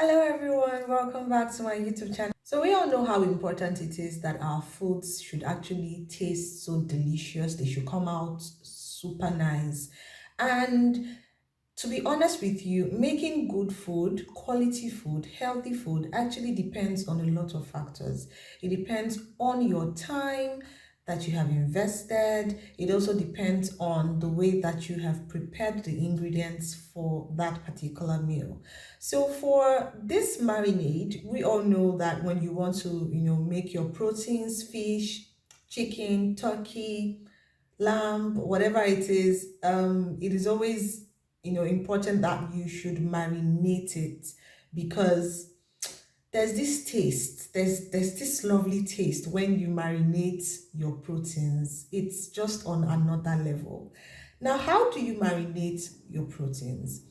Hello everyone, welcome back to my YouTube channel. So we all know how important it is that our foods should actually taste so delicious. They should come out super nice. And to be honest with you, making good food, quality food, healthy food actually depends on a lot of factors. It depends on your time that you have invested. It also depends on the way that you have prepared the ingredients for that particular meal. So for this marinade, we all know that when you want to, make your proteins, fish, chicken, turkey, lamb, whatever it is, it is always important that you should marinate it because there's this taste, there's this lovely taste when you marinate your proteins. It's just on another level. Now, how do you marinate your proteins?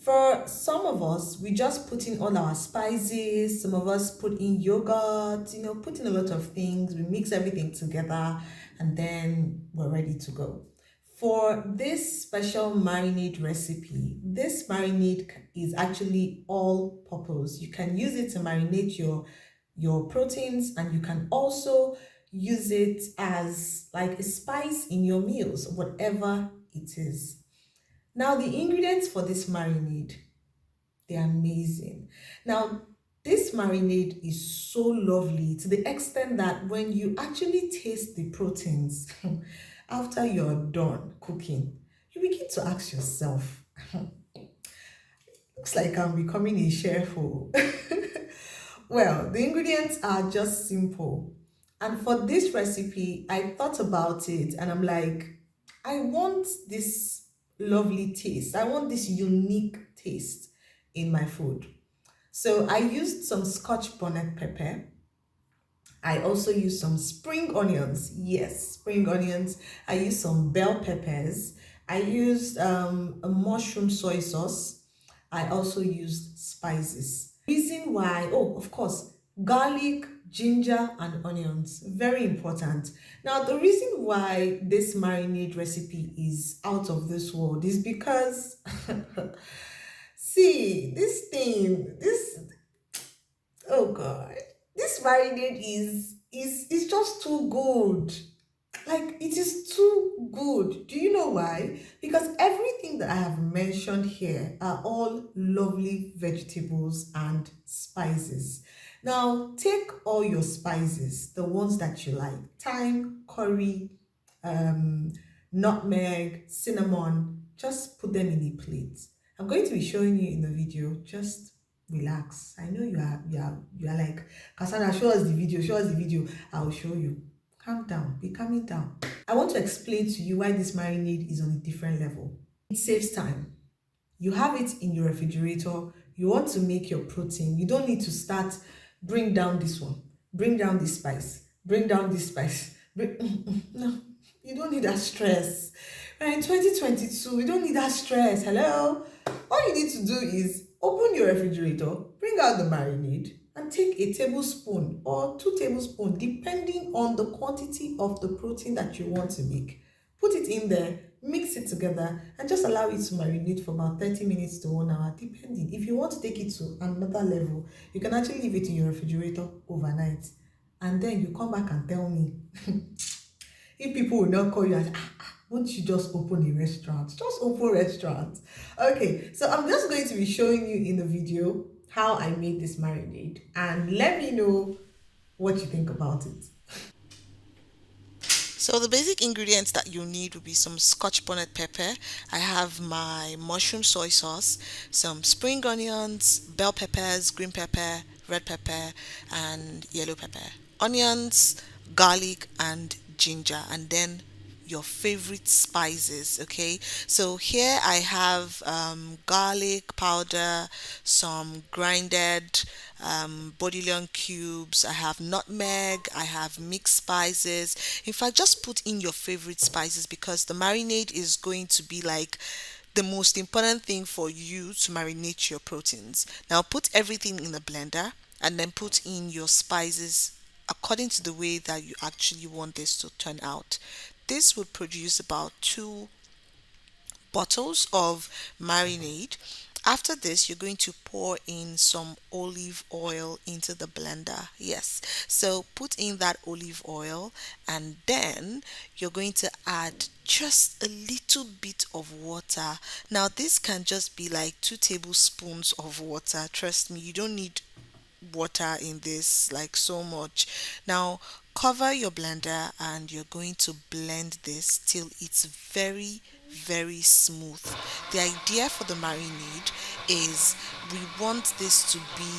For some of us, we just put in all our spices. Some of us put in yogurt, put in a lot of things. We mix everything together and then we're ready to go. For this special marinade recipe, this marinade is actually all purpose. You can use it to marinate your proteins, and you can also use it as like a spice in your meals, whatever it is. Now, the ingredients for this marinade, they're amazing. Now, this marinade is so lovely to the extent that when you actually taste the proteins after you're done cooking, you begin to ask yourself, looks like I'm becoming a chef. Oh." Well, the ingredients are just simple. And for this recipe, I thought about it and I'm like, I want this lovely taste. I want this unique taste in my food. So I used some scotch bonnet pepper. I also used some spring onions. Yes, spring onions. I used some bell peppers. I used a mushroom soy sauce. I also used spices. Reason why, oh, of course, garlic, ginger, and onions. Very important. Now, the reason why this marinade recipe is out of this world is because, see, oh God, this marinade is just too good. Like, it is too good. Do you know why? Because everything that I have mentioned here are all lovely vegetables and spices. Now, take all your spices, the ones that you like: thyme, curry, um, nutmeg, cinnamon. Just put them in a plate. I'm going to be showing you in the video. Just relax. I know you are like, Cassandra, show us the video, show us the video. I'll show you. Calm down, be calming down. I want to explain to you why this marinade is on a different level. It saves time. You have it in your refrigerator. You want to make your protein. You don't need to start, bring down this one, bring down this spice, bring down this spice. No, you don't need that stress. We're in 2022, we don't need that stress. Hello? All you need to do is open your refrigerator, bring out the marinade, and take a tablespoon or 2 tablespoons, depending on the quantity of the protein that you want to make. Put it in there, mix it together, and just allow it to marinate for about 30 minutes to 1 hour, depending. If you want to take it to another level, you can actually leave it in your refrigerator overnight. And then you come back and tell me. If people will not call you and won't you just open a restaurant? Just open restaurant. Okay, so I'm just going to be showing you in the video how I made this marinade, and let me know what you think about it. So the basic ingredients that you need will be some scotch bonnet pepper. I have my mushroom soy sauce, some spring onions, bell peppers, green pepper, red pepper, and yellow pepper. Onions, garlic, and ginger, and then your favorite spices. Okay, so here I have garlic powder, some grinded bouillon cubes, I have nutmeg, I have mixed spices. In fact, just put in your favorite spices because the marinade is going to be like the most important thing for you to marinate your proteins. Now put everything in a blender and then put in your spices according to the way that you actually want this to turn out. This would produce about 2 bottles of marinade. After this, you're going to pour in some olive oil into the blender. Yes. So put in that olive oil, and then you're going to add just a little bit of water. Now, this can just be like 2 tablespoons of water. Trust me, you don't need water in this like so much. Now, cover your blender and you're going to blend this till it's very, very smooth. The idea for the marinade is we want this to be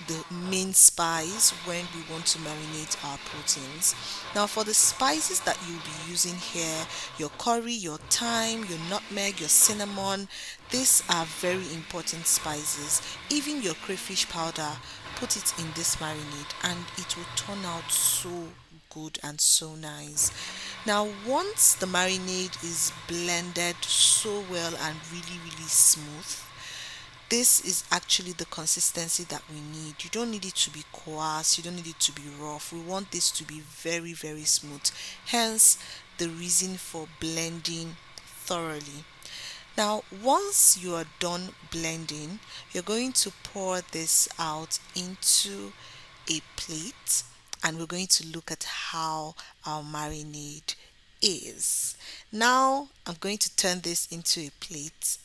the main spice when we want to marinate our proteins. Now, for the spices that you'll be using here, your curry, your thyme, your nutmeg, your cinnamon, these are very important spices. Even your crayfish powder, put it in this marinade and it will turn out so good and so nice. Now, once the marinade is blended so well and really, really smooth, this is actually the consistency that we need. You don't need it to be coarse, you don't need it to be rough. We want this to be very, very smooth. Hence, the reason for blending thoroughly. Now, once you are done blending, you're going to pour this out into a plate and we're going to look at how our marinade is. Now, I'm going to turn this into a plate.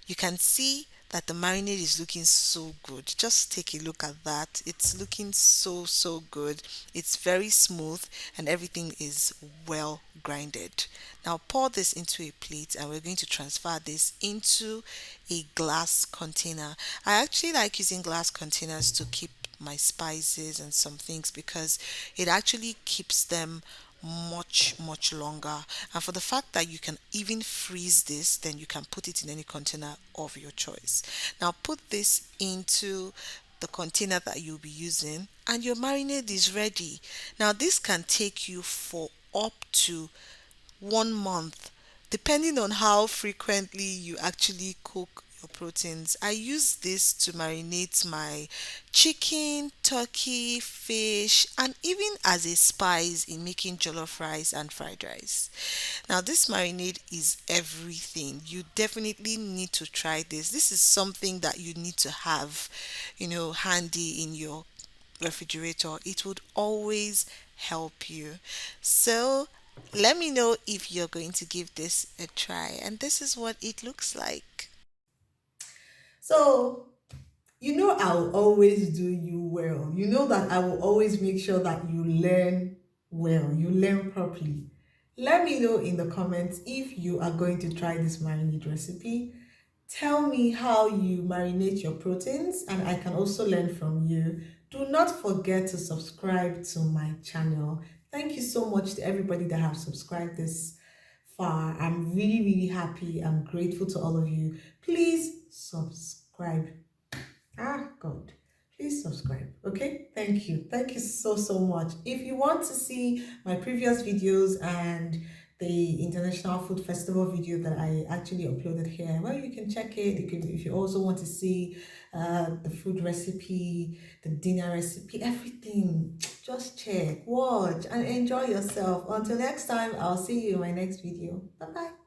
You can see that the marinade is looking so good. Just take a look at that. It's looking so, so good. It's very smooth and everything is well grinded. Now pour this into a plate and we're going to transfer this into a glass container. I actually like using glass containers to keep my spices and some things because it actually keeps them much longer. And for the fact that you can even freeze this, then you can put it in any container of your choice. Now put this into the container that you'll be using and your marinade is ready. Now this can take you for up to 1 month, depending on how frequently you actually cook your proteins. I use this to marinate my chicken, turkey, fish, and even as a spice in making jollof rice and fried rice. Now, this marinade is everything. You definitely need to try this. This is something that you need to have, handy in your refrigerator. It would always help you. So, let me know if you're going to give this a try. And this is what it looks like. So, I will always do you well. You know that I will always make sure that you learn well, you learn properly. Let me know in the comments if you are going to try this marinade recipe. Tell me how you marinate your proteins, and I can also learn from you. Do not forget to subscribe to my channel. Thank you so much to everybody that have subscribed this far. I'm really, really happy. I'm grateful to all of you. Please subscribe. Ah, God. Please subscribe. Okay? Thank you. Thank you so, so much. If you want to see my previous videos and the International Food Festival video that I actually uploaded here, well, you can check it. If you also want to see the food recipe, the dinner recipe, everything, just check, watch, and enjoy yourself. Until next time, I'll see you in my next video. Bye-bye.